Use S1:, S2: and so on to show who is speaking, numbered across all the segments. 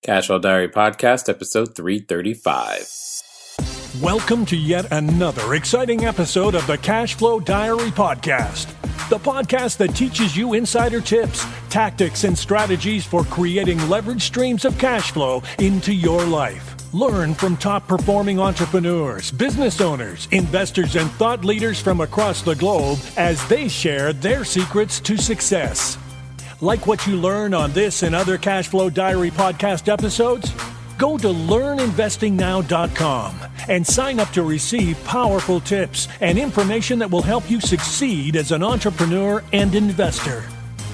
S1: Cashflow Diary Podcast, episode 335.
S2: Welcome to yet another exciting episode of the Cashflow Diary Podcast, the podcast that teaches you insider tips, tactics, and strategies for creating leverage streams of cash flow into your life. Learn from top-performing entrepreneurs, business owners, investors, and thought leaders from across the globe as they share their secrets to success. Like what you learn on this and other Cashflow Diary podcast episodes? Go to learninvestingnow.com and sign up to receive powerful tips and information that will help you succeed as an entrepreneur and investor.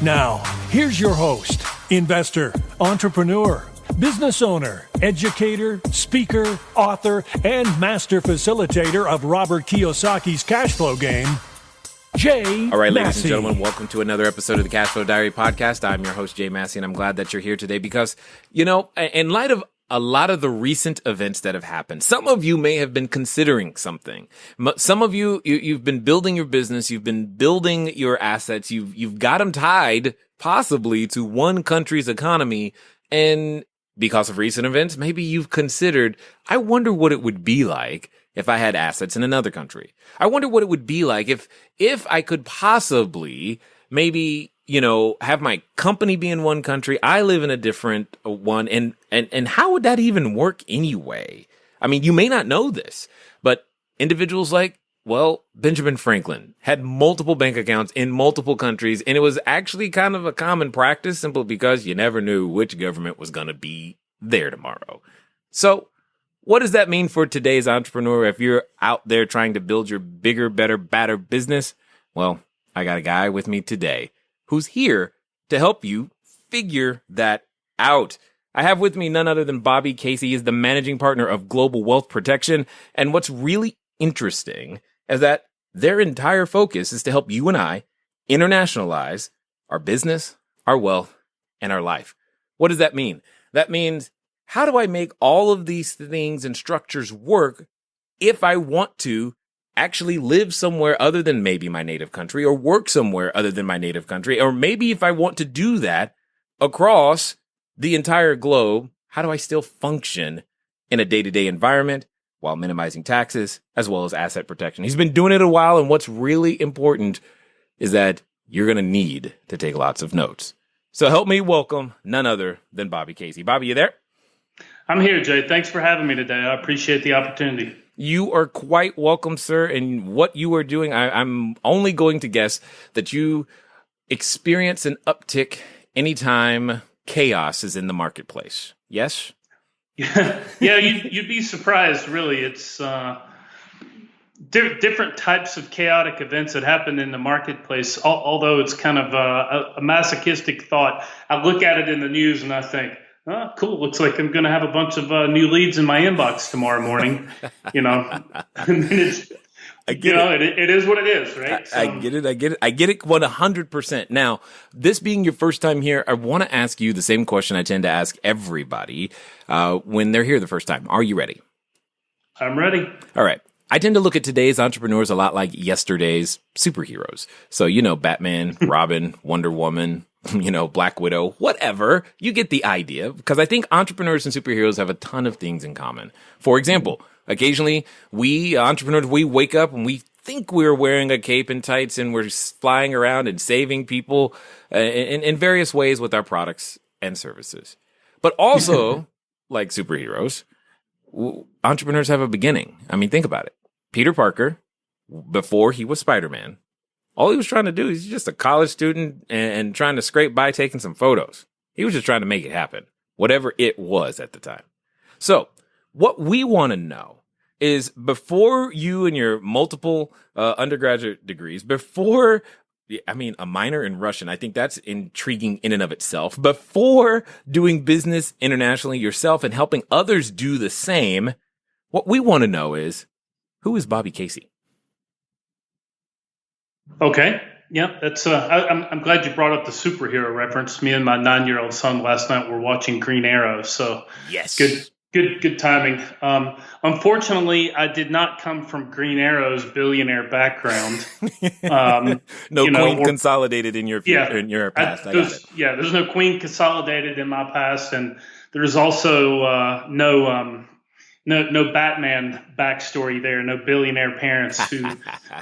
S2: Now, here's your host, investor, entrepreneur, business owner, educator, speaker, author, and master facilitator of Robert Kiyosaki's cash flow game, Jay
S1: All right, ladies
S2: Massey.
S1: and gentlemen, welcome to another episode of the Cashflow Diary Podcast. I'm your host, Jay Massey, and I'm glad that you're here today because, you know, in light of a lot of the recent events that have happened, some of you may have been considering something. Some of you've been building your business, you've been building your assets, you've got them tied possibly to one country's economy, and because of recent events, maybe you've considered, I wonder what it would be like if I had assets in another country. I wonder what it would be like if I could possibly maybe, you know, have my company be in one country, I live in a different one, and how would that even work anyway? I mean, you may not know this, but individuals like, well, Benjamin Franklin had multiple bank accounts in multiple countries, and it was actually kind of a common practice simply because you never knew which government was going to be there tomorrow. So what does that mean for today's entrepreneur if you're out there trying to build your bigger, better, badder business? Well, I got a guy with me today who's here to help you figure that out. I have with me none other than Bobby Casey. He is the managing partner of Global Wealth Protection. And what's really interesting is that their entire focus is to help you and I internationalize our business, our wealth, and our life. What does that mean? That means, how do I make all of these things and structures work if I want to actually live somewhere other than maybe my native country, or work somewhere other than my native country, or maybe if I want to do that across the entire globe, how do I still function in a day-to-day environment while minimizing taxes as well as asset protection? He's been doing it a while, and what's really important is that you're going to need to take lots of notes. So help me welcome none other than Bobby Casey. Bobby, you there?
S3: I'm here, Jay. Thanks for having me today. I appreciate the opportunity.
S1: You are quite welcome, sir. And what you are doing, I'm only going to guess that you experience an uptick anytime chaos is in the marketplace. Yes?
S3: Yeah, you'd be surprised, really. It's different types of chaotic events that happen in the marketplace, although it's kind of a masochistic thought. I look at it in the news and I think, oh, cool. Looks like I'm going to have a bunch of new leads in my inbox tomorrow morning. You know, and then it is what it is, right? So,
S1: I get it 100%. Now, this being your first time here, I want to ask you the same question I tend to ask everybody when they're here the first time. Are you ready?
S3: I'm ready.
S1: All right. I tend to look at today's entrepreneurs a lot like yesterday's superheroes. So, you know, Batman, Robin, Wonder Woman, you know, Black Widow, whatever. You get the idea, because I think entrepreneurs and superheroes have a ton of things in common. For example, occasionally we entrepreneurs, we wake up and we think we're wearing a cape and tights and we're flying around and saving people in various ways with our products and services. But also, like superheroes, entrepreneurs have a beginning. I mean, think about it. Peter Parker, before he was Spider-Man, all he was trying to do is just a college student and trying to scrape by taking some photos. He was just trying to make it happen, whatever it was at the time. So what we want to know is, before you and your multiple undergraduate degrees, before, I mean, a minor in Russian, I think that's intriguing in and of itself. Before doing business internationally yourself and helping others do the same, what we want to know is, who is Bobby Casey?
S3: Okay. Yeah, that's. I'm glad you brought up the superhero reference. Me and my 9-year-old son last night were watching Green Arrow. So
S1: yes,
S3: good timing. Unfortunately, I did not come from Green Arrow's billionaire background.
S1: No Queen consolidated in your past. I got it.
S3: Yeah, there's no Queen consolidated in my past, and There's also no Batman backstory there, no billionaire parents who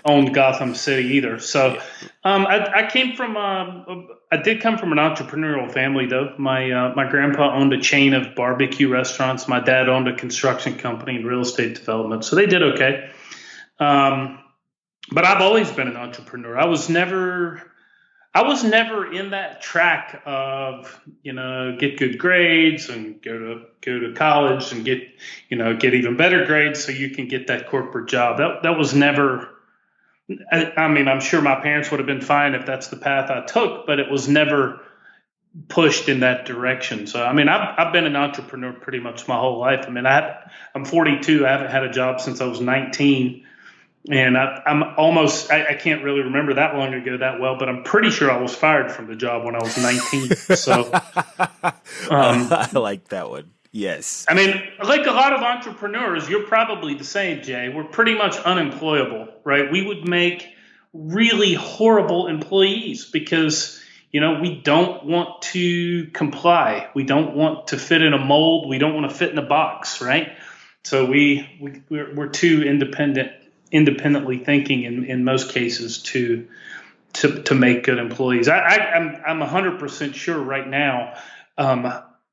S3: owned Gotham City either. So I did come from an entrepreneurial family, though. My grandpa owned a chain of barbecue restaurants. My dad owned a construction company and real estate development. So they did okay. But I've always been an entrepreneur. I was never in that track of, get good grades and go to college and get even better grades so you can get that corporate job. That was never, I mean, I'm sure my parents would have been fine if that's the path I took, but it was never pushed in that direction. So, I mean, I've been an entrepreneur pretty much my whole life. I mean, I'm 42. I haven't had a job since I was 19. And I can't really remember that long ago that well, but I'm pretty sure I was fired from the job when I was 19. So
S1: I like that one. Yes.
S3: I mean, like a lot of entrepreneurs, you're probably the same, Jay. We're pretty much unemployable, right? We would make really horrible employees because, we don't want to comply. We don't want to fit in a mold. We don't want to fit in a box, right? So we're too independently thinking in most cases to make good employees. I'm 100% sure right now,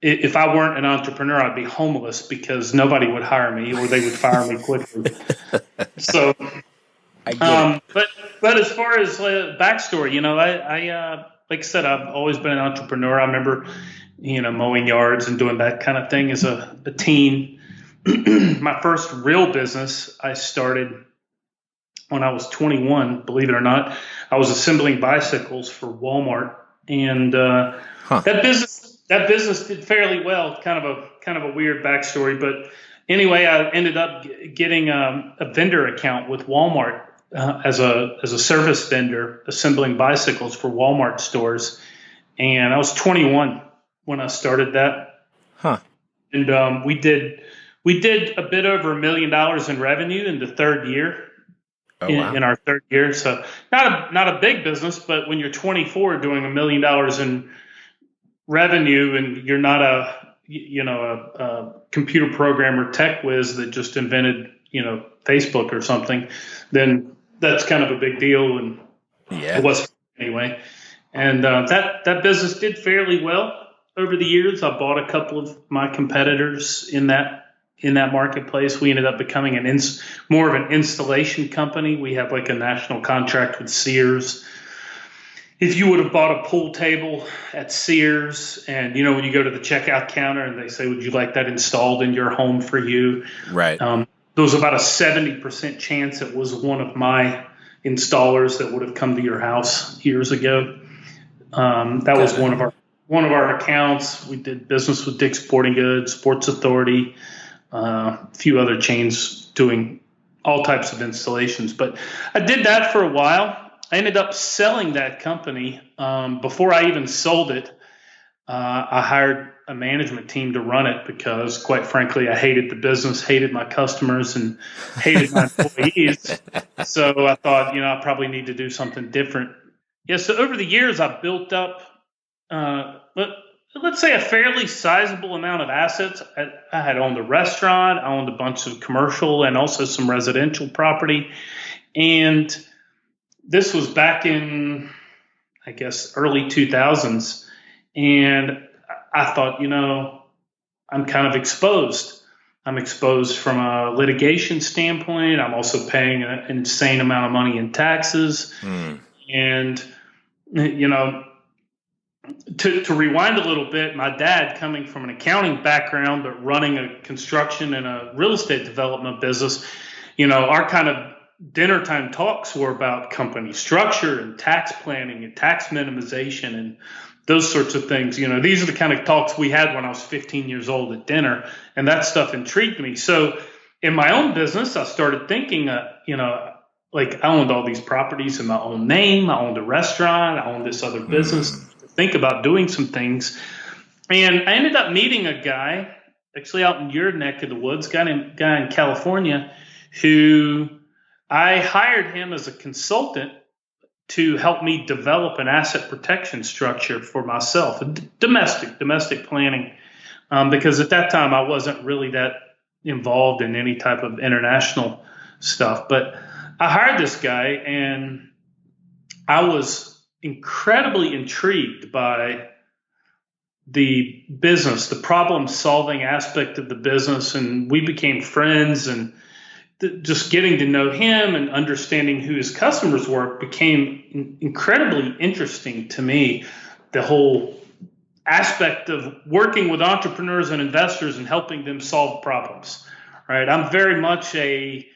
S3: if I weren't an entrepreneur, I'd be homeless because nobody would hire me or they would fire me quickly. So, but as far as backstory, I like I said, I've always been an entrepreneur. I remember, mowing yards and doing that kind of thing as a teen. My first real business I started when I was 21, believe it or not. I was assembling bicycles for Walmart, and that business did fairly well. Kind of a weird backstory, but anyway, I ended up getting a vendor account with Walmart as a service vendor, assembling bicycles for Walmart stores, and I was 21 when I started that. And we did a bit over $1 million in revenue in the third year. In our third year. So not a big business, but when you're 24 doing $1 million in revenue and you're not a computer programmer tech whiz that just invented, Facebook or something, then that's kind of a big deal. And it was anyway. And that business did fairly well over the years. I bought a couple of my competitors in that marketplace. We ended up becoming more of an installation company. We have like a national contract with Sears. If you would have bought a pool table at Sears and, when you go to the checkout counter and they say, would you like that installed in your home for you?
S1: Right.
S3: There was about a 70% chance it was one of my installers that would have come to your house years ago. That was one of our accounts. We did business with Dick's Sporting Goods, Sports Authority, a few other chains doing all types of installations. But I did that for a while. I ended up selling that company. Before I even sold it, I hired a management team to run it because, quite frankly, I hated the business, hated my customers, and hated my employees. So I thought, I probably need to do something different. Yeah, so over the years, I built up, let's say, a fairly sizable amount of assets. I had owned a restaurant, I owned a bunch of commercial and also some residential property. And this was back in, I guess, early 2000s. And I thought, I'm kind of exposed. I'm exposed from a litigation standpoint. I'm also paying an insane amount of money in taxes. And, to rewind a little bit, my dad, coming from an accounting background, but running a construction and a real estate development business, our kind of dinner time talks were about company structure and tax planning and tax minimization and those sorts of things. These are the kind of talks we had when I was 15 years old at dinner, and that stuff intrigued me. So in my own business, I started thinking, like I owned all these properties in my own name. I owned a restaurant. I owned this other business. Think about doing some things. And I ended up meeting a guy, actually out in your neck of the woods, guy in California, who I hired him as a consultant to help me develop an asset protection structure for myself, domestic planning. because at that time I wasn't really that involved in any type of international stuff. But I hired this guy, and I was incredibly intrigued by the business, the problem solving aspect of the business. And we became friends, and just getting to know him and understanding who his customers were became incredibly interesting to me. The whole aspect of working with entrepreneurs and investors and helping them solve problems, right? I'm very much a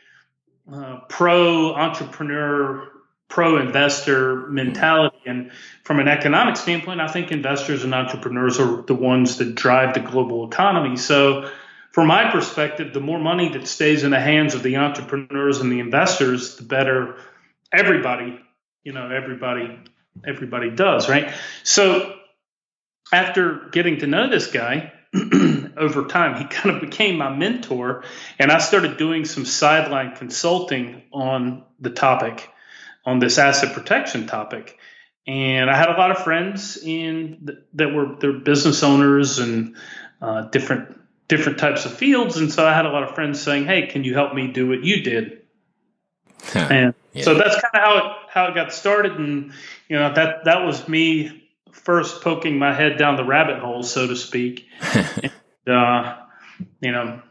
S3: pro entrepreneur, pro investor mentality. And from an economic standpoint, I think investors and entrepreneurs are the ones that drive the global economy. So from my perspective, the more money that stays in the hands of the entrepreneurs and the investors, the better everybody does, right? So after getting to know this guy over time, he kind of became my mentor, and I started doing some sideline consulting on the topic, on this asset protection topic. And I had a lot of friends they're business owners and different types of fields. And so I had a lot of friends saying, "Hey, can you help me do what you did?" And so that's kind of how it got started. And, that was me first poking my head down the rabbit hole, so to speak. And,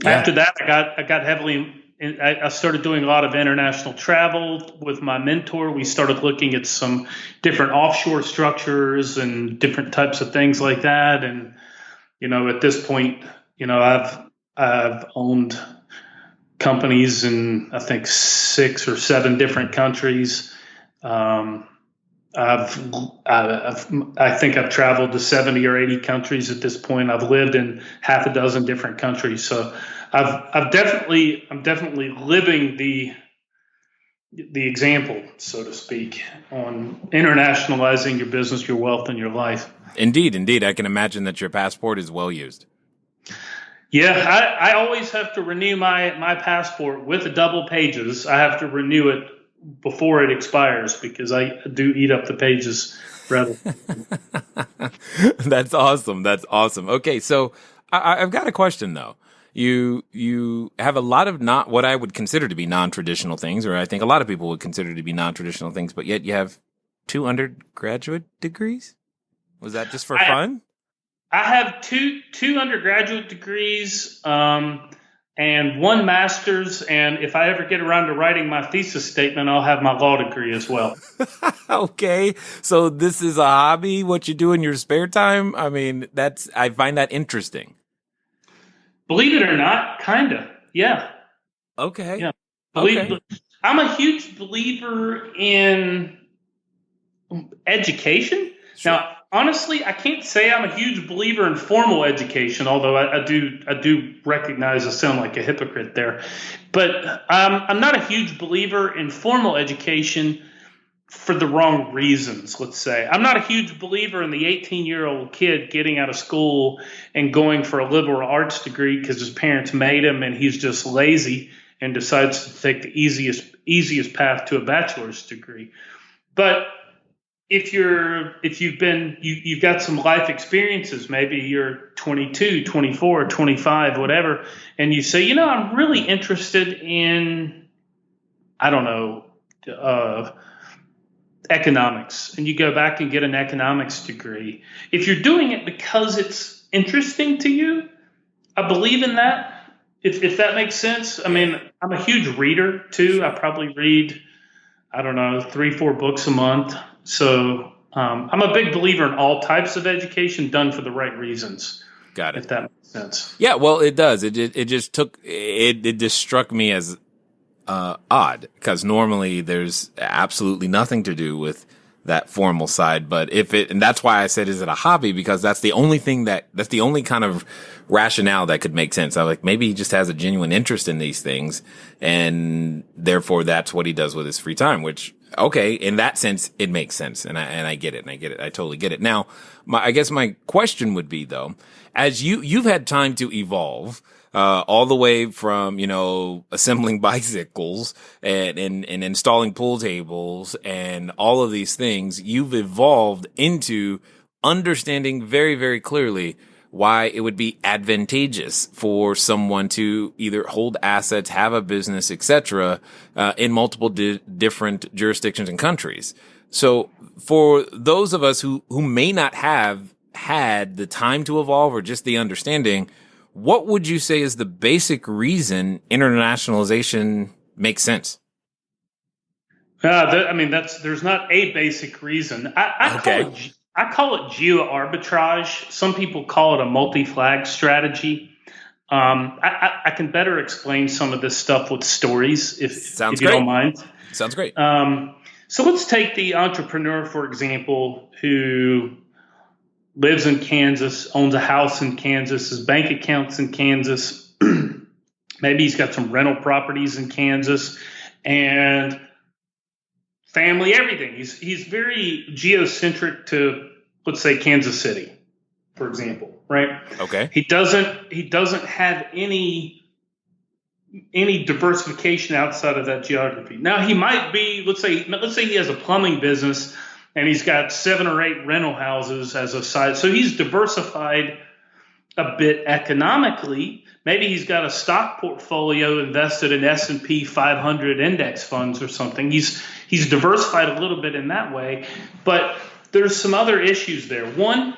S3: after that, I got heavily, I started doing a lot of international travel with my mentor. We started looking at some different offshore structures and different types of things like that. And, at this point, I've owned companies in, I think, 6 or 7 different countries. I think I've traveled to 70 or 80 countries at this point. I've lived in half a dozen different countries. So I'm definitely living the example, so to speak, on internationalizing your business, your wealth, and your life.
S1: Indeed. I can imagine that your passport is well used.
S3: Yeah, I always have to renew my passport with the double pages. I have to renew it before it expires because I do eat up the pages rather.
S1: That's awesome. Okay, so I've got a question though. You have a lot of not what I would consider to be non-traditional things, or I think a lot of people would consider to be non-traditional things, but yet you have 2 undergraduate degrees? Was that just for fun?
S3: I have two undergraduate degrees and 1 master's. And if I ever get around to writing my thesis statement, I'll have my law degree as well.
S1: Okay. So this is a hobby, what you do in your spare time? I mean, I find that interesting.
S3: Believe it or not, kind of. Yeah.
S1: Okay.
S3: Yeah.
S1: Okay.
S3: I'm a huge believer in education. Sure. Now, honestly, I can't say I'm a huge believer in formal education, although I do recognize I sound like a hypocrite there. But I'm not a huge believer in formal education for the wrong reasons, let's say. I'm not a huge believer in the 18-year-old kid getting out of school and going for a liberal arts degree because his parents made him and he's just lazy and decides to take the easiest path to a bachelor's degree. But if you've got some life experiences, maybe you're 22, 24, 25, whatever, and you say, I'm really interested in, I don't know, economics, and you go back and get an economics degree. If you're doing it because it's interesting to you, I believe in that, if that makes sense. I mean, I'm a huge reader too. I probably read, 3-4 books a month. So I'm a big believer in all types of education done for the right reasons.
S1: Got it.
S3: If that makes sense.
S1: Yeah, well, it does. It just struck me as odd because normally there's absolutely nothing to do with that formal side. But and that's why I said, is it a hobby? Because that's the only thing that's the only kind of rationale that could make sense. I'm like, maybe he just has a genuine interest in these things, and therefore that's what he does with his free time, which, okay, in that sense, it makes sense. And I get it. I totally get it. Now, I guess my question would be though, as you've had time to evolve, all the way from, assembling bicycles and installing pool tables and all of these things, you've evolved into understanding very, very clearly why it would be advantageous for someone to either hold assets, have a business, etc., in multiple different jurisdictions and countries. So for those of us who may not have had the time to evolve or just the understanding, what would you say is the basic reason internationalization makes sense?
S3: There's not a basic reason. I call it geo-arbitrage. Some people call it a multi-flag strategy. I can better explain some of this stuff with stories if you don't mind.
S1: Sounds great.
S3: So let's take the entrepreneur, for example, who lives in Kansas, owns a house in Kansas, his bank account's in Kansas. Maybe he's got some rental properties in Kansas and family, everything. He's very geocentric to, let's say, Kansas City, for example, right?
S1: Okay.
S3: He doesn't have any diversification outside of that geography. Now he might be, let's say he has a plumbing business and he's got 7 or 8 rental houses as a side. So he's diversified a bit economically. Maybe he's got a stock portfolio invested in S&P 500 index funds or something. He's diversified a little bit in that way, but there's some other issues there. One,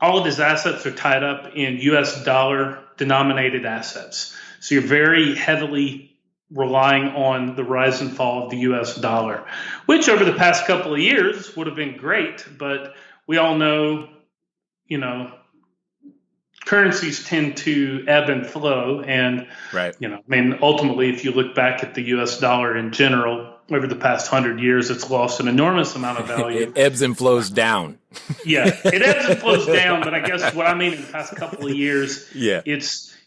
S3: all of his assets are tied up in U.S. dollar denominated assets. So you're very heavily relying on the rise and fall of the U.S. dollar, which over the past couple of years would have been great. But we all know, currencies tend to ebb and flow. And,
S1: right.
S3: Ultimately, if you look back at the U.S. dollar in general, over the past 100 years, it's lost an enormous amount of value.
S1: It ebbs and flows down.
S3: Yeah, it ebbs and flows down. But I guess what I mean in the past couple of years,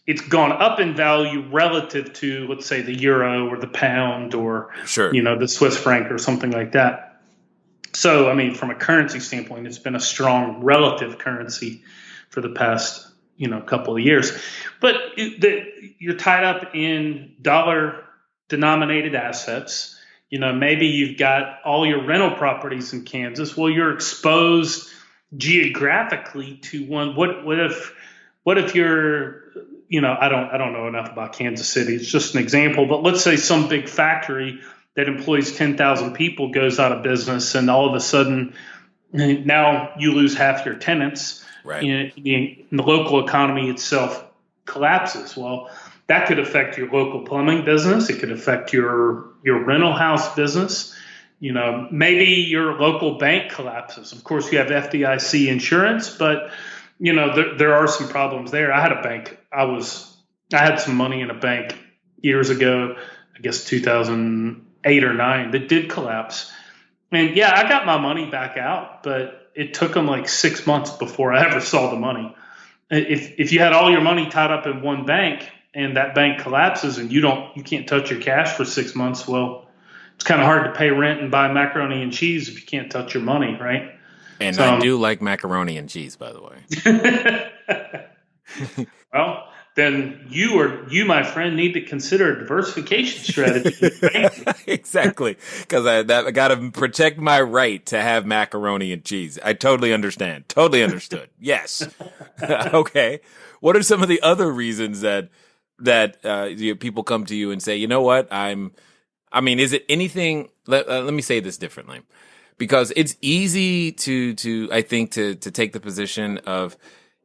S3: it's gone up in value relative to, let's say, the euro or the pound or, the Swiss franc or something like that. So, from a currency standpoint, it's been a strong relative currency for the past, couple of years. But you're tied up in dollar-denominated assets. Maybe you've got all your rental properties in Kansas. Well, you're exposed geographically to one. What if you're, I don't know enough about Kansas City. It's just an example, but let's say some big factory that employs 10,000 people goes out of business, and all of a sudden now you lose half your tenants.
S1: Right.
S3: The local economy itself collapses. Well, that could affect your local plumbing business. It could affect your rental house business. Maybe your local bank collapses. Of course, you have FDIC insurance, but there are some problems there. I had a bank. I had some money in a bank years ago, I guess 2008 or 9, that did collapse. And yeah, I got my money back out, but it took them like 6 months before I ever saw the money. If you had all your money tied up in one bank and that bank collapses and you can't touch your cash for 6 months, well, it's kind of hard to pay rent and buy macaroni and cheese if you can't touch your money, right?
S1: And I do like macaroni and cheese, by the way.
S3: Well, then you, my friend, need to consider a diversification strategy.
S1: Exactly, because I got to protect my right to have macaroni and cheese. I totally understand. Totally understood. Yes. Okay. What are some of the other reasons that people come to you and say, you know what, is it anything? Let me say this differently, because it's easy to I think to take the position of,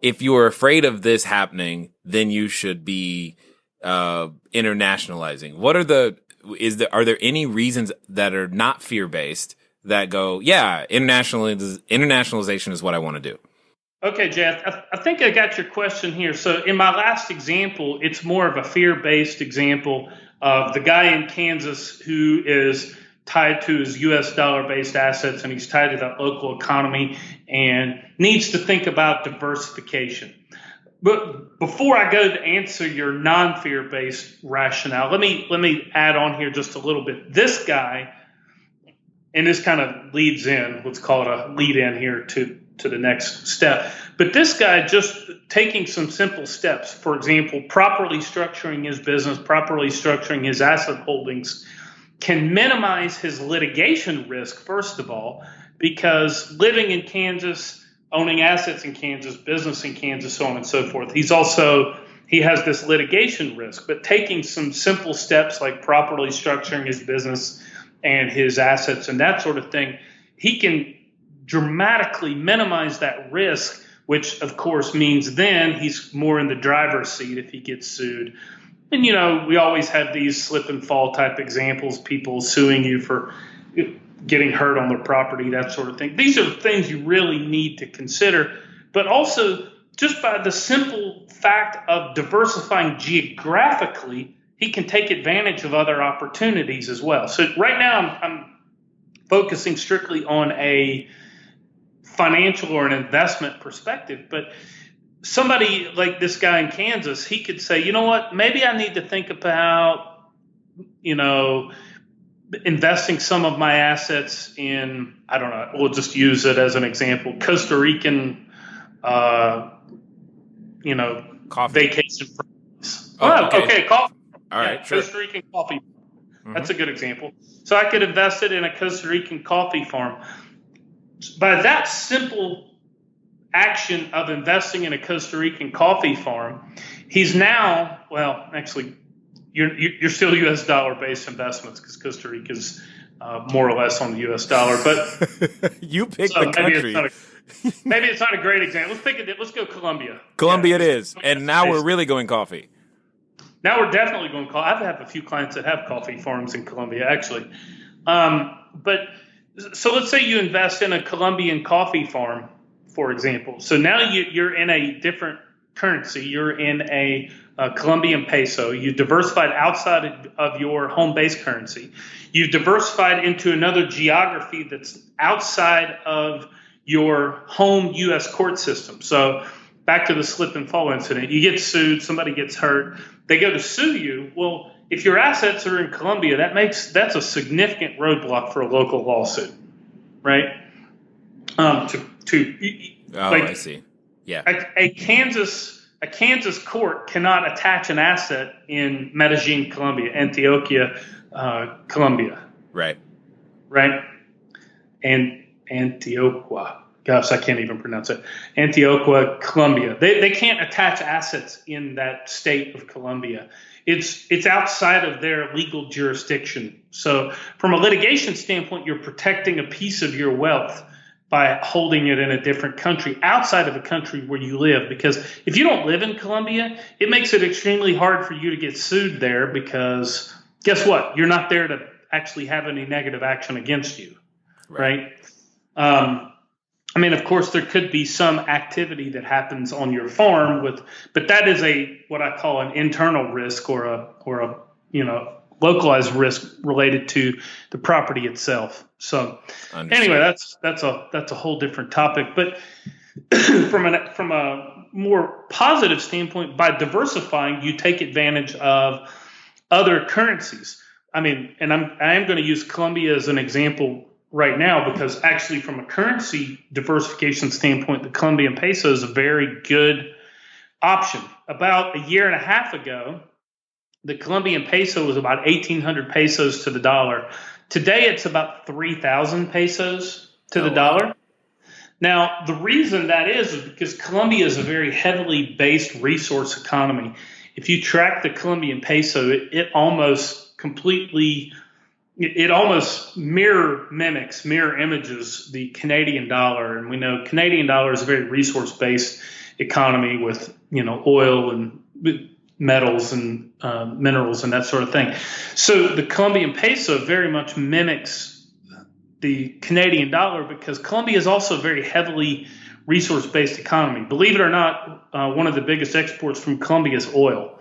S1: if you are afraid of this happening, then you should be internationalizing. Are there any reasons that are not fear-based that go, yeah, internationalization is what I want to do?
S3: Okay, Jeff, I think I got your question here. So in my last example, it's more of a fear-based example of the guy in Kansas who is tied to his U.S. dollar-based assets, and he's tied to that local economy and needs to think about diversification. But before I go to answer your non-fear-based rationale, let me add on here just a little bit. This guy, and this kind of leads in, let's call it a lead in here to the next step. But this guy just taking some simple steps, for example, properly structuring his business, properly structuring his asset holdings, can minimize his litigation risk, first of all, because living in Kansas, owning assets in Kansas, business in Kansas, so on and so forth. He has this litigation risk, but taking some simple steps like properly structuring his business and his assets and that sort of thing, he can dramatically minimize that risk, which of course means then he's more in the driver's seat if he gets sued. And, we always have these slip and fall type examples, people suing you for getting hurt on their property, that sort of thing. These are things you really need to consider, but also just by the simple fact of diversifying geographically, he can take advantage of other opportunities as well. So right now I'm focusing strictly on a financial or an investment perspective, but somebody like this guy in Kansas, he could say, you know what, maybe I need to think about, investing some of my assets in, I don't know, we'll just use it as an example, Costa Rican,
S1: coffee.
S3: Vacation.
S1: Okay.
S3: Coffee.
S1: All right, sure.
S3: Costa Rican coffee. That's a good example. So I could invest it in a Costa Rican coffee farm. By that simple action of investing in a Costa Rican coffee farm, he's now, well, actually, you're still U.S. dollar-based investments because Costa Rica is more or less on the U.S. dollar. But
S1: you pick the country.
S3: Maybe it's not a great example. Let's go Colombia.
S1: Colombia it is. And now we're really going coffee.
S3: Now we're definitely going coffee. I've had a few clients that have coffee farms in Colombia, actually. But so let's say you invest in a Colombian coffee farm, for example. So now you're in a different currency. You're in a Colombian peso. You diversified outside of your home base currency. You've diversified into another geography that's outside of your home U.S. court system. So back to the slip and fall incident. You get sued. Somebody gets hurt. They go to sue you. Well, if your assets are in Colombia, that's a significant roadblock for a local lawsuit, right?
S1: I see. Yeah.
S3: A Kansas court cannot attach an asset in Medellin, Colombia, Antioquia, Colombia.
S1: Right.
S3: And Antioquia. Gosh, I can't even pronounce it. Antioquia, Colombia. They can't attach assets in that state of Colombia. It's outside of their legal jurisdiction. So from a litigation standpoint, you're protecting a piece of your wealth by holding it in a different country outside of the country where you live. Because if you don't live in Colombia, it makes it extremely hard for you to get sued there because guess what? You're not there to actually have any negative action against you, right? Of course, there could be some activity that happens on your farm but that is what I call an internal risk or a localized risk related to the property itself. So anyway, that's a whole different topic. But from a more positive standpoint, by diversifying, you take advantage of other currencies. I am going to use Colombia as an example right now because actually from a currency diversification standpoint, the Colombian peso is a very good option. About a year and a half ago, the Colombian peso was about 1,800 pesos to the dollar. Today, it's about 3,000 pesos to the dollar. Now, the reason that is because Colombia is a very heavily based resource economy. If you track the Colombian peso, it almost mirror images the Canadian dollar. And we know Canadian dollar is a very resource-based economy with, oil and metals and minerals and that sort of thing. So the Colombian peso very much mimics the Canadian dollar because Colombia is also a very heavily resource-based economy. Believe it or not, one of the biggest exports from Colombia is oil.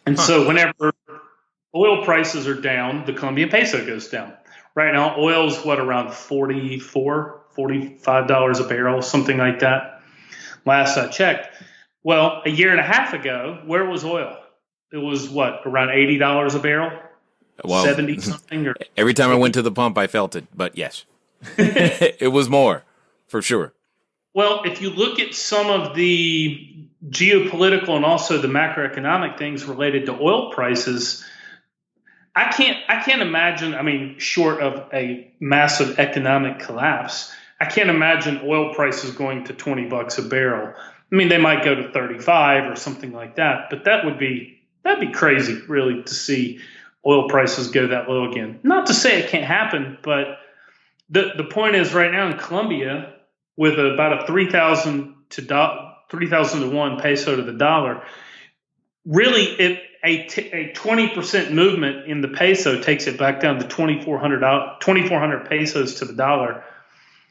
S3: And so whenever oil prices are down, the Colombian peso goes down. Right now, oil's around $45 a barrel, something like that. Last I checked. Well, a year and a half ago, where was oil? It was around $80 a barrel?
S1: Well,
S3: 70 something?
S1: Every time I went to the pump, I felt it. But yes, it was more for sure.
S3: Well, if you look at some of the geopolitical and also the macroeconomic things related to oil prices, I can't imagine, short of a massive economic collapse, I can't imagine oil prices going to $20 a barrel. I mean, they might go to 35 or something like that, but that'd be crazy, really, to see oil prices go that low again. Not to say it can't happen, but the point is, right now in Colombia, with about a 3,000 to 1 peso to the dollar, really a 20% movement in the peso takes it back down to 2,400 pesos to the dollar.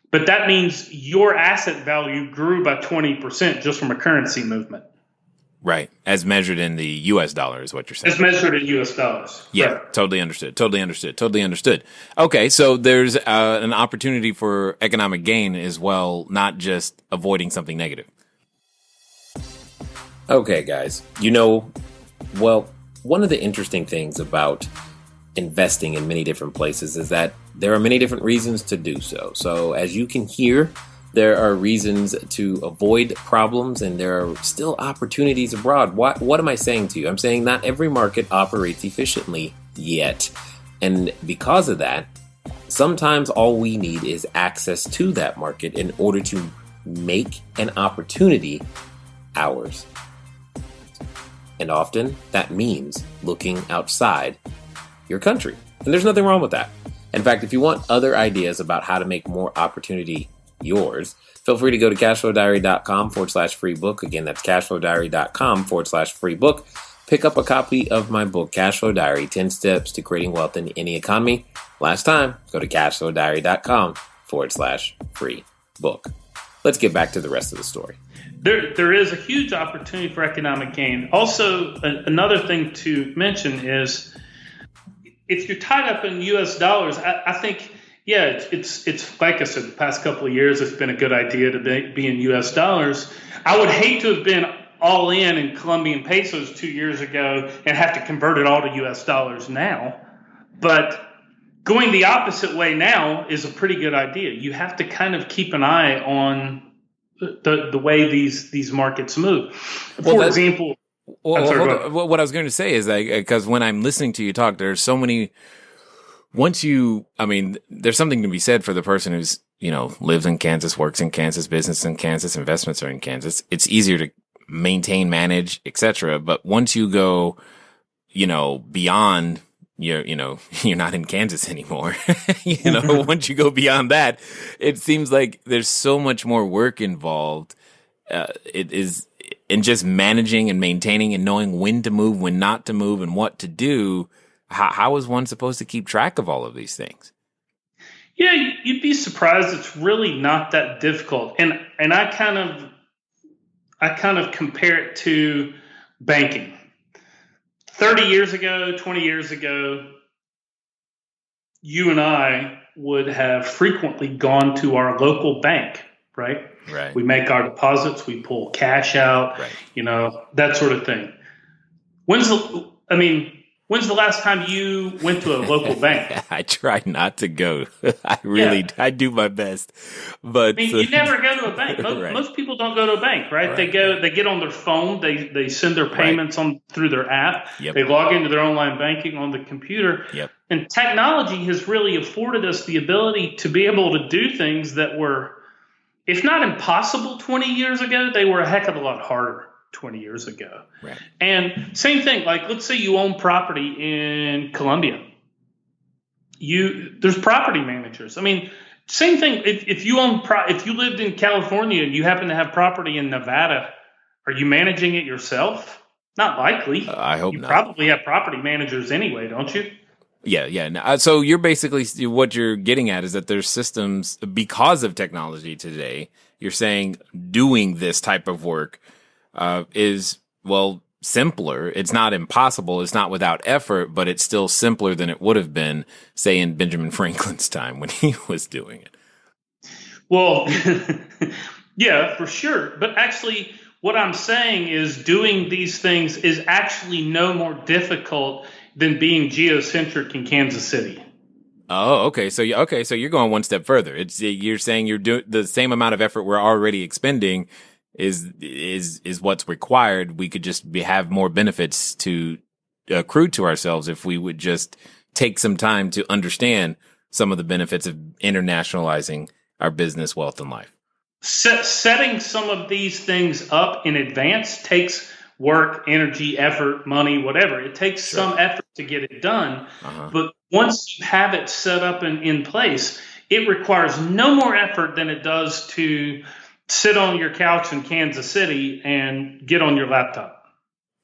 S3: But that means your asset value grew by 20% just from a currency movement.
S1: Right. As measured in the U.S. dollar is what you're saying.
S3: As measured in U.S. dollars.
S1: Yeah,
S3: right.
S1: Totally understood. Okay, so there's an opportunity for economic gain as well, not just avoiding something negative. Okay, guys. One of the interesting things about investing in many different places is that there are many different reasons to do so. So as you can hear, there are reasons to avoid problems, and there are still opportunities abroad. What am I saying to you? I'm saying not every market operates efficiently yet. And because of that, sometimes all we need is access to that market in order to make an opportunity ours. And often that means looking outside your country. And there's nothing wrong with that. In fact, if you want other ideas about how to make more opportunity yours, feel free to go to cashflowdiary.com/free book. Again, that's cashflowdiary.com/free book. Pick up a copy of my book, Cashflow Diary, 10 Steps to Creating Wealth in Any Economy. Last time, go to cashflowdiary.com/free book. Let's get back to the rest of the story.
S3: There is a huge opportunity for economic gain. Also, another thing to mention is if you're tied up in U.S. dollars, I think, yeah, it's like I said, the past couple of years, it's been a good idea to be in U.S. dollars. I would hate to have been all in Colombian pesos 2 years ago and have to convert it all to U.S. dollars now. But going the opposite way now is a pretty good idea. You have to kind of keep an eye on the way these markets move. For example,
S1: what I was going to say is that because when I'm listening to you talk, there's so many. There's something to be said for the person who's lives in Kansas, works in Kansas, business in Kansas, investments are in Kansas. It's easier to maintain, manage, etc. But once you go, beyond. You're not in Kansas anymore. Once you go beyond that, it seems like there's so much more work involved. It is in just managing and maintaining and knowing when to move, when not to move, and what to do. How is one supposed to keep track of all of these things?
S3: Yeah, you'd be surprised. It's really not that difficult. And I kind of compare it to banking. 30 years ago, 20 years ago, you and I would have frequently gone to our local bank, right?
S1: Right.
S3: We make our deposits, we pull cash out,
S1: right.
S3: That sort of thing. When's the last time you went to a local bank?
S1: I try not to go. I do my best. But
S3: you never go to a bank. Most people don't go to a bank, right? They get on their phone, they send their payments through their app.
S1: Yep.
S3: They log into their online banking on the computer.
S1: Yep.
S3: And technology has really afforded us the ability to be able to do things that were, if not impossible 20 years ago, they were a heck of a lot harder 20 years ago.
S1: Right.
S3: And same thing, like let's say you own property in Colombia. There's property managers. I mean, same thing. If you lived in California and you happen to have property in Nevada, are you managing it yourself? Not likely.
S1: I hope not.
S3: You probably have property managers anyway, don't you?
S1: Yeah. So you're basically, what you're getting at is that there's systems because of technology today. You're saying doing this type of work is simpler. It's not impossible. It's not without effort, but it's still simpler than it would have been, say, in Benjamin Franklin's time when he was doing it.
S3: Well, yeah, for sure. But actually, what I'm saying is doing these things is actually no more difficult than being geocentric in Kansas City.
S1: Oh, okay. So you're going one step further. You're saying you're doing the same amount of effort we're already expending is what's required. We could just have more benefits to accrue to ourselves if we would just take some time to understand some of the benefits of internationalizing our business, wealth, and life.
S3: Setting some of these things up in advance takes work, energy, effort, money, whatever. It takes some effort to get it done. But once you have it set up in place, it requires no more effort than it does to sit on your couch in Kansas City and get on your laptop.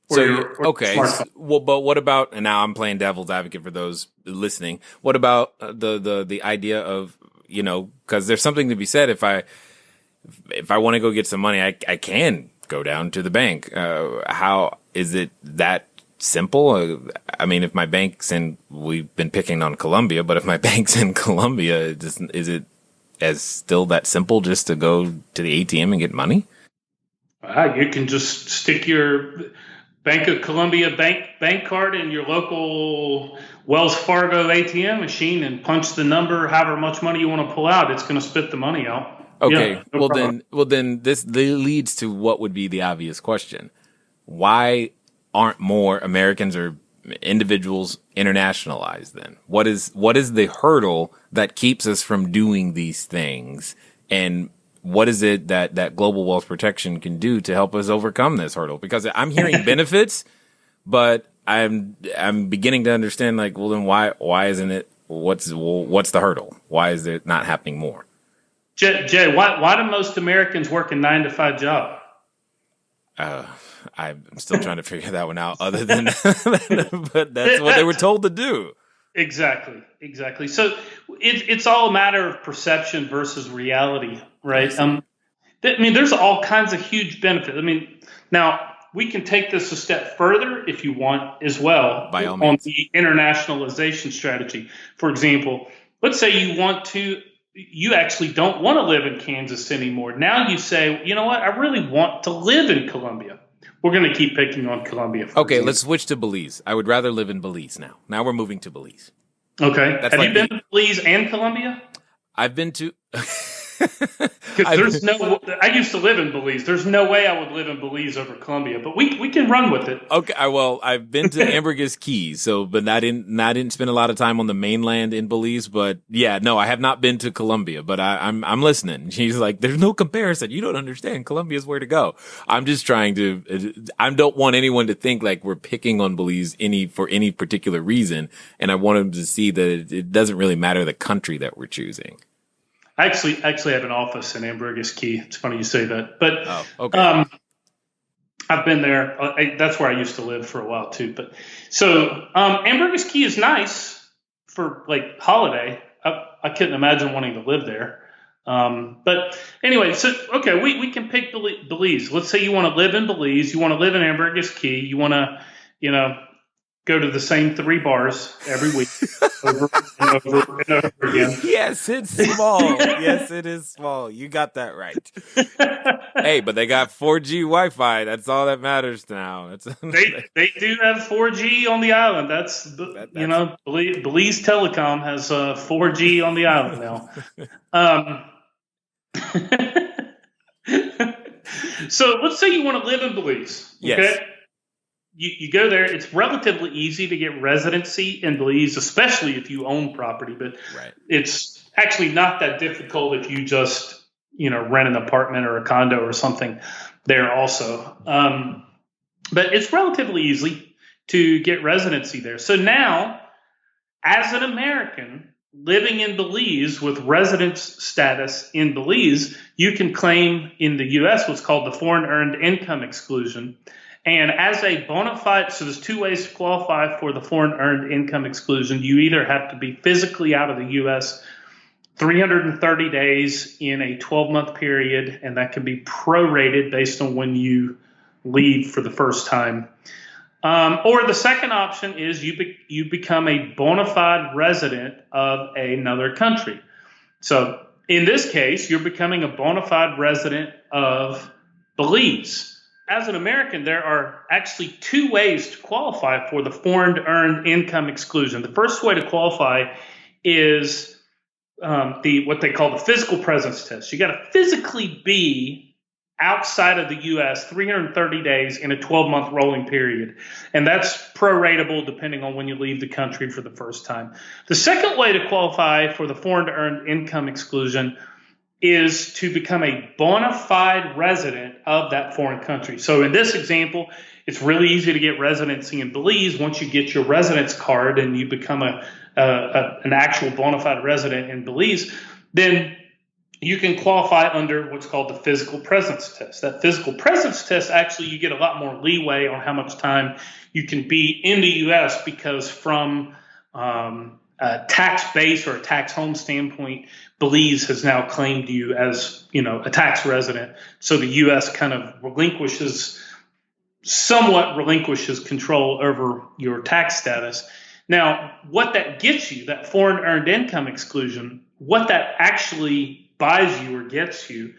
S1: Well, but what about, and now I'm playing devil's advocate for those listening, what about the idea of, because there's something to be said. If I want to go get some money, I can go down to the bank. How is it that simple? I mean, if my bank's we've been picking on Colombia, but if my bank's in Colombia, is it as still that simple just to go to the ATM and get money?
S3: You can just stick your Bank of Colombia bank card in your local Wells Fargo ATM machine and punch the number, however much money you want to pull out. It's going to spit the money out.
S1: Okay. Yeah, no problem. Then this leads to what would be the obvious question. Why aren't more Americans or individuals internationalized then? What is the hurdle that keeps us from doing these things? And what is it that global wealth protection can do to help us overcome this hurdle? Because I'm hearing benefits, but I'm beginning to understand, like, well, then why isn't it? What's the hurdle? Why is it not happening more?
S3: Jay, why do most Americans work a 9-to-5 job?
S1: I'm still trying to figure that one out. Other than, but that's what they were told to do.
S3: Exactly. So it's all a matter of perception versus reality, right? There's all kinds of huge benefits. Now we can take this a step further if you want as well.
S1: By all means.
S3: On the internationalization strategy. For example, let's say you actually don't want to live in Kansas anymore. Now you say, you know what? I really want to live in Colombia. We're going to keep picking on Colombia.
S1: Okay, let's switch to Belize. I would rather live in Belize now. Now we're moving to Belize.
S3: Okay. Have you been to Belize and Colombia?
S1: I've been to...
S3: Because I used to live in Belize. There's no way I would live in Belize over Colombia, but we can run with it.
S1: Okay, well, I've been to Ambergris Keys, but I didn't spend a lot of time on the mainland in Belize. But yeah, no, I have not been to Colombia. But I'm listening. She's like, there's no comparison. You don't understand. Colombia's where to go. I'm just trying to. I don't want anyone to think like we're picking on Belize for any particular reason, and I want them to see that it doesn't really matter the country that we're choosing.
S3: I actually have an office in Ambergris Key. It's funny you say that, but
S1: okay.
S3: I've been there. That's where I used to live for a while too. But so Ambergris Key is nice for like holiday. I couldn't imagine wanting to live there. But anyway, so okay, we can pick Belize. Let's say you want to live in Belize. You want to live in Ambergris Key. You want to, go to the same 3 bars every week over and over and over again.
S1: Yes, it's small. Yes, it is small. You got that right. Hey, but they got 4G Wi-Fi. That's all that matters now.
S3: They do have 4G on the island. Belize Telecom has 4G on the island now. So let's say you want to live in Belize. Okay?
S1: Yes.
S3: You go there. It's relatively easy to get residency in Belize, especially if you own property. But It's actually not that difficult if you just rent an apartment or a condo or something there also. But it's relatively easy to get residency there. So now, as an American living in Belize with residence status in Belize, you can claim in the U.S. what's called the foreign earned income exclusion. And as a bona fide, so there's 2 ways to qualify for the foreign earned income exclusion. You either have to be physically out of the U.S. 330 days in a 12-month period, and that can be prorated based on when you leave for the first time. Or the second option is you become a bona fide resident of another country. So in this case, you're becoming a bona fide resident of Belize. As an American, there are actually 2 ways to qualify for the foreign earned income exclusion. The first way to qualify is what they call the physical presence test. You got to physically be outside of the U.S. 330 days in a 12-month rolling period, and that's proratable depending on when you leave the country for the first time. The second way to qualify for the foreign earned income exclusion is to become a bona fide resident of that foreign country. So in this example, it's really easy to get residency in Belize once you get your residence card and you become an actual bona fide resident in Belize. Then you can qualify under what's called the physical presence test. That physical presence test, actually, you get a lot more leeway on how much time you can be in the U.S. because from a tax base or a tax home standpoint, Belize has now claimed you as, a tax resident. So the U.S. kind of somewhat relinquishes control over your tax status. Now, what that gets you, that foreign earned income exclusion, what that actually buys you or gets you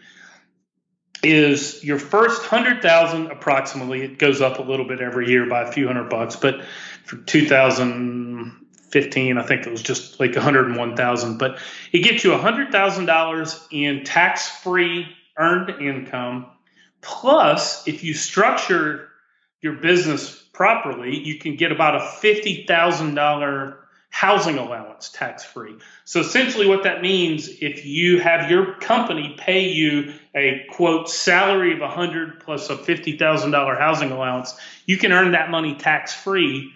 S3: is your first 100,000 approximately. It goes up a little bit every year by a few $100, but for 2015, I think it was just like 101,000. But it gets you $100,000 in tax-free earned income. Plus, if you structure your business properly, you can get about a $50,000 housing allowance tax-free. So essentially what that means, if you have your company pay you a, quote, salary of $100 plus a $50,000 housing allowance, you can earn that money tax-free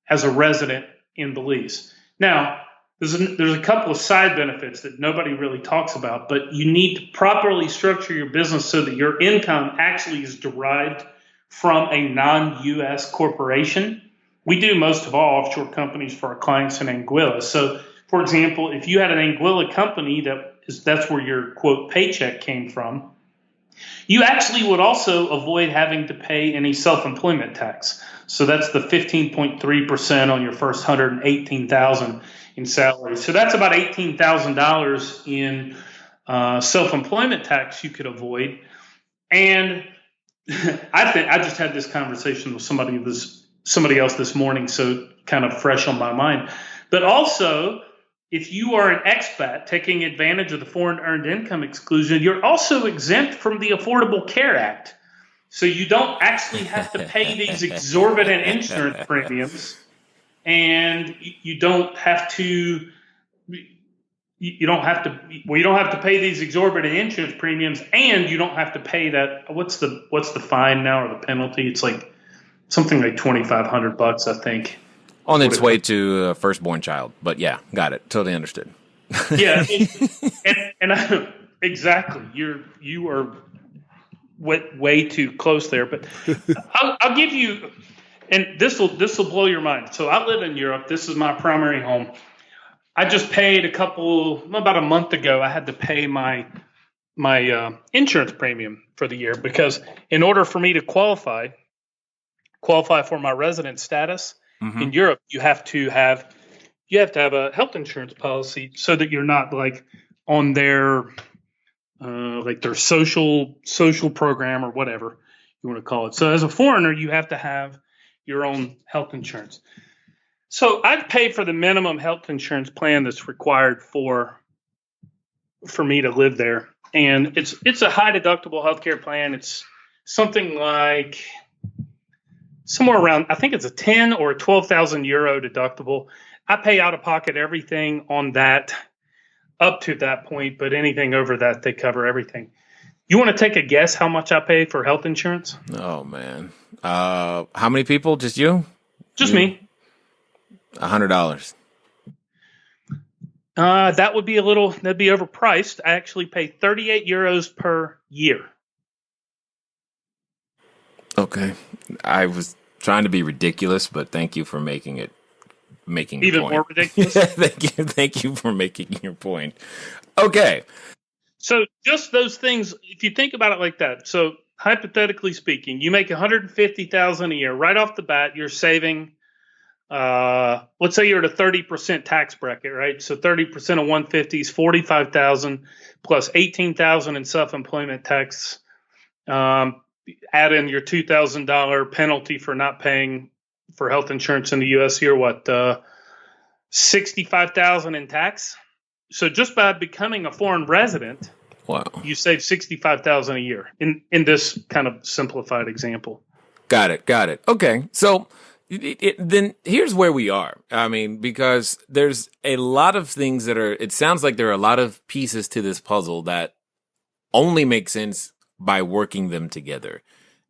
S3: as a resident in Belize. Now, there's a couple of side benefits that nobody really talks about, but you need to properly structure your business so that your income actually is derived from a non-U.S. corporation. We do most of all offshore companies for our clients in Anguilla. So, for example, if you had an Anguilla company that's where your, quote, paycheck came from, you actually would also avoid having to pay any self-employment tax. So that's the 15.3% on your first $118,000 in salary. So that's about $18,000 in self-employment tax you could avoid. And I just had this conversation with somebody else this morning, so kind of fresh on my mind. But also, if you are an expat taking advantage of the foreign earned income exclusion, you're also exempt from the Affordable Care Act. So you don't actually have to pay these exorbitant insurance premiums, and you don't have to pay these exorbitant insurance premiums, and you don't have to pay that. What's the fine now or the penalty? It's like something like $2,500, I think.
S1: On its way to a firstborn child, but yeah, got it. Totally understood.
S3: Yeah, exactly. You are way too close there, but I'll give you, and this will blow your mind. So I live in Europe. This is my primary home. I just paid about a month ago, I had to pay my insurance premium for the year, because in order for me to qualify for my resident status in Europe, you have to have a health insurance policy so that you're not like on their their social program or whatever you want to call it. So as a foreigner, you have to have your own health insurance. So I'd pay for the minimum health insurance plan that's required for me to live there. And it's a high deductible healthcare plan. It's something like somewhere around, I think it's a 10 or a 12,000 euro deductible. I pay out of pocket everything on that up to that point, but anything over that, they cover everything. You want to take a guess how much I pay for health insurance?
S1: Oh, man. How many people? Just you?
S3: Just me.
S1: $100.
S3: That'd be overpriced. I actually pay 38 euros per year.
S1: Okay. I was trying to be ridiculous, but thank you for making your
S3: even
S1: point.
S3: More ridiculous.
S1: Thank you for making your point. Okay.
S3: So just those things, if you think about it like that. So hypothetically speaking, you make $150,000 a year right off the bat. You're saving. Let's say you're at a 30% tax bracket, right? So 30% of 150 is 45,000 plus 18,000 in self-employment tax. Add in your $2,000 penalty for not paying for health insurance in the U.S. Here, 65,000 in tax. So just by becoming a foreign resident,
S1: wow,
S3: you save 65,000 a year in this kind of simplified example.
S1: Got it. Okay, so then here's where we are. I mean, because there's a lot of things it sounds like there are a lot of pieces to this puzzle that only make sense by working them together.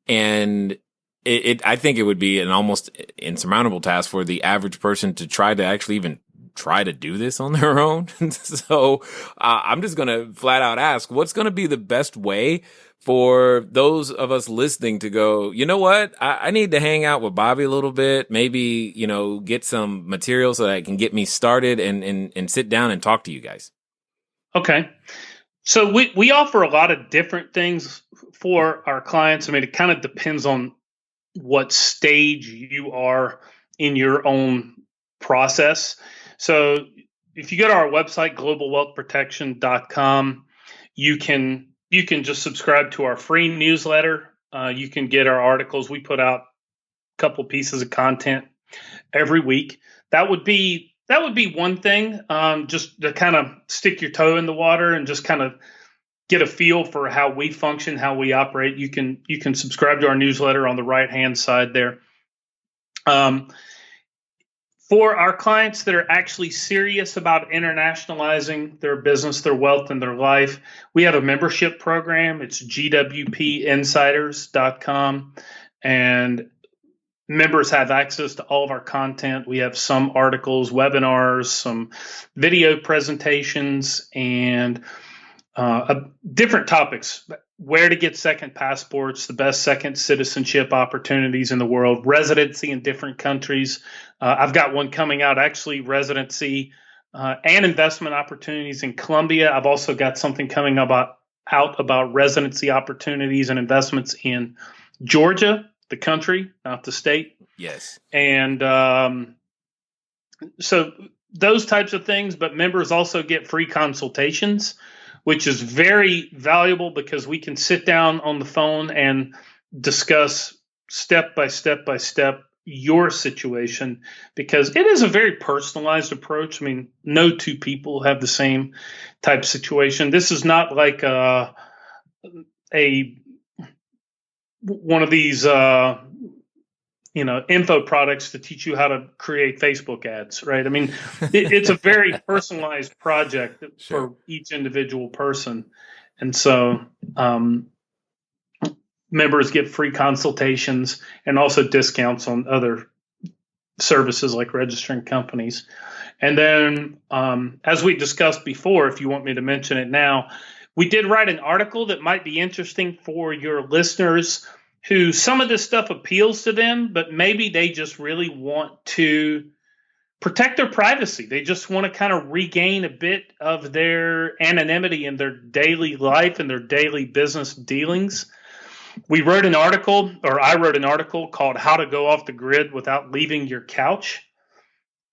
S1: And I think it would be an almost insurmountable task for the average person to try to actually even try to do this on their own. So I'm just going to flat out ask, what's going to be the best way for those of us listening to go, you know what? I need to hang out with Bobby a little bit, maybe, get some material so that it can get me started and sit down and talk to you guys.
S3: Okay. So we offer a lot of different things for our clients. I mean, it kind of depends on what stage you are in your own process. So if you go to our website, globalwealthprotection.com, you can just subscribe to our free newsletter. You can get our articles. We put out a couple pieces of content every week. That would be one thing, just to kind of stick your toe in the water and just kind of get a feel for how we function, how we operate. You can subscribe to our newsletter on the right-hand side there. For our clients that are actually serious about internationalizing their business, their wealth, and their life, we have a membership program. It's gwpinsiders.com, and members have access to all of our content. We have some articles, webinars, some video presentations, and different topics. Where to get second passports, the best second citizenship opportunities in the world, residency in different countries. I've got one coming out, actually, residency and investment opportunities in Colombia. I've also got something coming out about residency opportunities and investments in Georgia, the country, not the state.
S1: Yes.
S3: And so those types of things, but members also get free consultations, which is very valuable because we can sit down on the phone and discuss step by step your situation, because it is a very personalized approach. I mean, no two people have the same type situation. This is not like one of these info products to teach you how to create Facebook ads, right? I mean, it's a very personalized project for each individual person. And so members get free consultations and also discounts on other services like registering companies. And then, as we discussed before, if you want me to mention it now, we did write an article that might be interesting for your listeners who some of this stuff appeals to them, but maybe they just really want to protect their privacy. They just want to kind of regain a bit of their anonymity in their daily life and their daily business dealings. I wrote an article called How to Go Off the Grid Without Leaving Your Couch.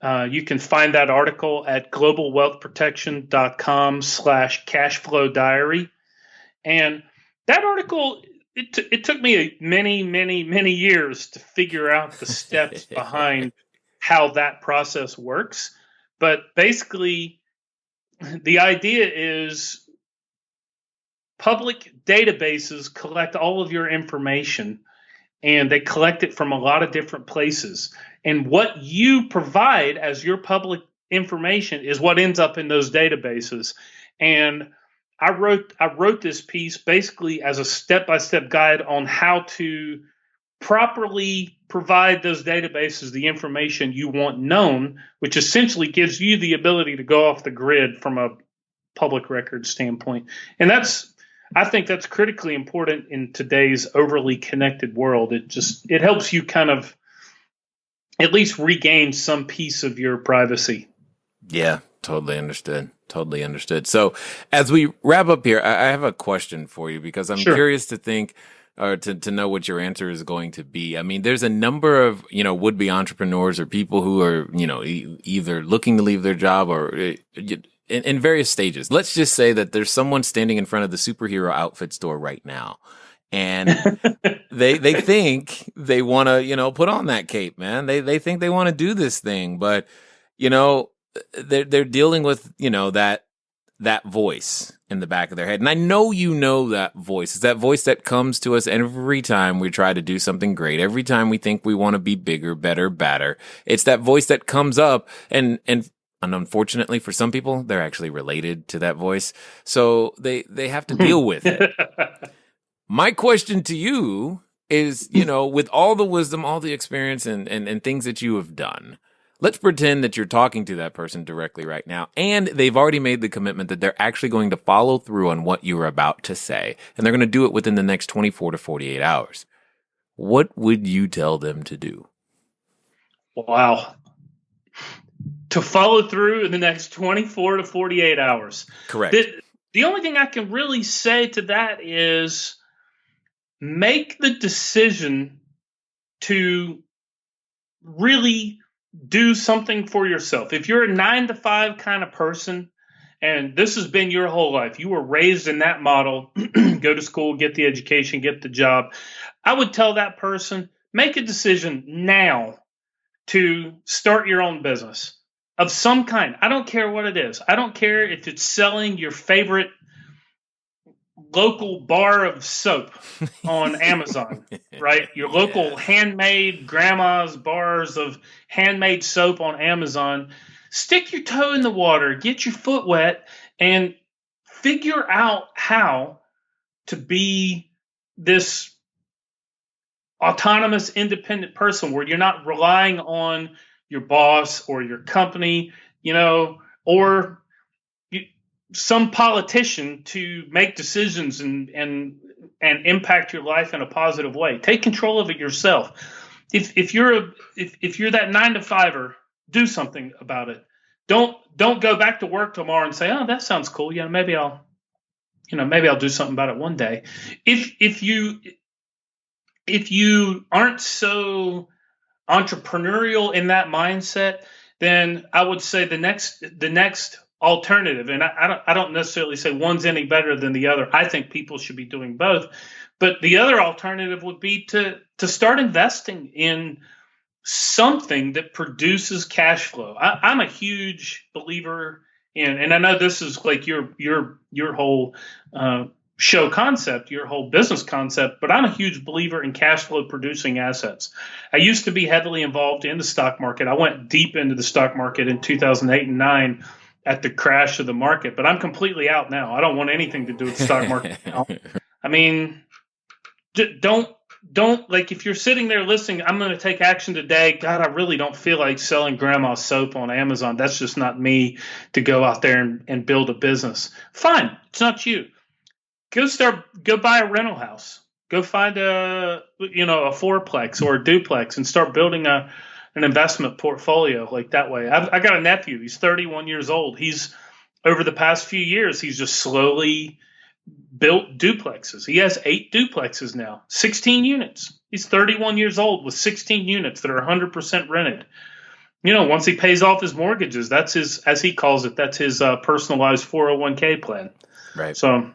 S3: You can find that article at globalwealthprotection.com/cashflow diary. And that article, it took me many years to figure out the steps behind how that process works. But basically, the idea is public databases collect all of your information, and they collect it from a lot of different places. And what you provide as your public information is what ends up in those databases. And I wrote this piece basically as a step-by-step guide on how to properly provide those databases the information you want known, which essentially gives you the ability to go off the grid from a public record standpoint. And I think that's critically important in today's overly connected world. It helps you kind of at least regain some piece of your privacy.
S1: Yeah, totally understood. So as we wrap up here, I have a question for you, because I'm curious to think or to know what your answer is going to be. I mean, there's a number of, would-be entrepreneurs or people who are, either looking to leave their job or in various stages. Let's just say that there's someone standing in front of the superhero outfit store right now, and they think they want to, put on that cape, man. They think they want to do this thing, but, they're dealing with, that voice in the back of their head. And I know that voice. It's that voice that comes to us every time we try to do something great. Every time we think we want to be bigger, better, badder. It's that voice that comes up and And unfortunately for some people, they're actually related to that voice. So they have to deal with it. My question to you is, with all the wisdom, all the experience and things that you have done, let's pretend that you're talking to that person directly right now, and they've already made the commitment that they're actually going to follow through on what you were about to say, and they're going to do it within the next 24 to 48 hours. What would you tell them to do?
S3: Wow. To follow through in the next 24 to 48 hours.
S1: Correct.
S3: The only thing I can really say to that is make the decision to really do something for yourself. If you're a 9-to-5 kind of person, and this has been your whole life, you were raised in that model, go to school, get the education, get the job, I would tell that person, make a decision now to start your own business of some kind. I don't care what it is. I don't care if it's selling your favorite local bar of soap on Amazon, right? Your local handmade grandma's bars of handmade soap on Amazon. Stick your toe in the water, get your foot wet, and figure out how to be this autonomous, independent person where you're not relying on your boss or your company, or some politician to make decisions and impact your life in a positive way. Take control of it yourself. If you're that 9-to-5er, do something about it. Don't go back to work tomorrow and say, "Oh, that sounds cool. Yeah, maybe I'll do something about it one day." If you aren't so entrepreneurial in that mindset, then I would say the next alternative, and I don't necessarily say one's any better than the other. I think people should be doing both. But the other alternative would be to start investing in something that produces cash flow. I'm a huge believer in, and I know this is like your whole show concept, your whole business concept, but I'm a huge believer in cash flow producing assets. I used to be heavily involved in the stock market. I went deep into the stock market in 2008 and 9 at the crash of the market, but I'm completely out now. I don't want anything to do with the stock market now. I mean, don't like, if you're sitting there listening, I'm going to take action today. God, I really don't feel like selling grandma's soap on Amazon. That's just not me to go out there and build a business. Fine. It's not you. Go buy a rental house. Go find a fourplex or a duplex and start building an investment portfolio like that way. I got a nephew. He's 31 years old. He's, over the past few years, he's just slowly built duplexes. He has 8 duplexes now, 16 units. He's 31 years old with 16 units that are 100% rented. Once he pays off his mortgages, that's his, as he calls it, that's his personalized 401k plan.
S1: Right.
S3: So,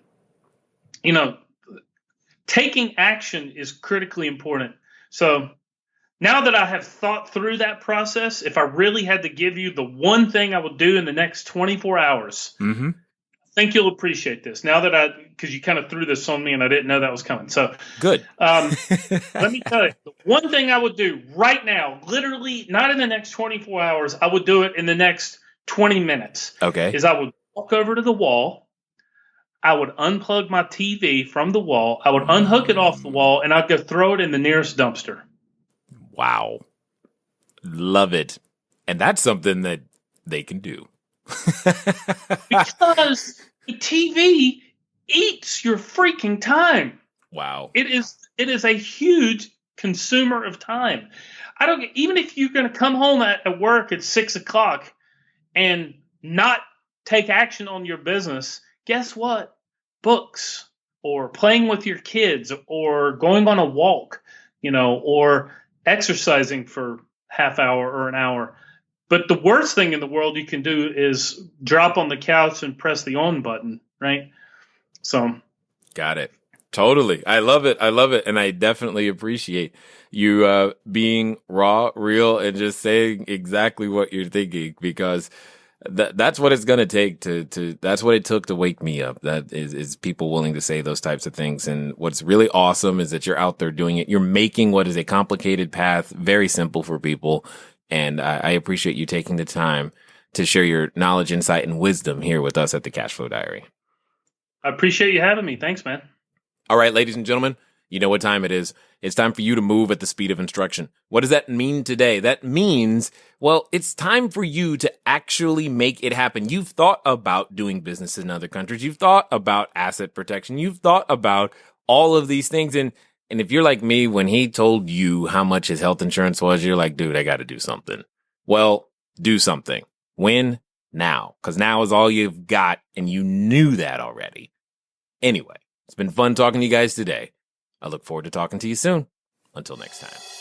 S3: taking action is critically important. So now that I have thought through that process, if I really had to give you the one thing I would do in the next 24 hours, I think you'll appreciate this. Now that because you kind of threw this on me and I didn't know that was coming. So
S1: good.
S3: Let me tell you, the one thing I would do right now, literally not in the next 24 hours, I would do it in the next 20 minutes.
S1: Okay.
S3: Is I would walk over to the wall. I would unplug my TV from the wall. I would unhook it off the wall, and I'd go throw it in the nearest dumpster.
S1: Wow. Love it. And that's something that they can do.
S3: Because the TV eats your freaking time.
S1: Wow.
S3: It is a huge consumer of time. Even if you're going to come home at work at 6:00 and not take action on your business, guess what? Books or playing with your kids or going on a walk, or exercising for half hour or an hour. But the worst thing in the world you can do is drop on the couch and press the on button, right? So.
S1: Got it. Totally. I love it. And I definitely appreciate you being raw, real, and just saying exactly what you're thinking, because that's what it's going to take that's what it took to wake me up. That is people willing to say those types of things. And what's really awesome is that you're out there doing it. You're making what is a complicated path very simple for people. And I appreciate you taking the time to share your knowledge, insight, and wisdom here with us at the Cashflow Diary.
S3: I appreciate you having me. Thanks, man.
S1: All right, ladies and gentlemen, you know what time it is. It's time for you to move at the speed of instruction. What does that mean today? That means, well, it's time for you to actually make it happen. You've thought about doing business in other countries. You've thought about asset protection. You've thought about all of these things. And if you're like me, when he told you how much his health insurance was, you're like, dude, I got to do something. Well, do something. When? Now. Because now is all you've got, and you knew that already. Anyway, it's been fun talking to you guys today. I look forward to talking to you soon. Until next time.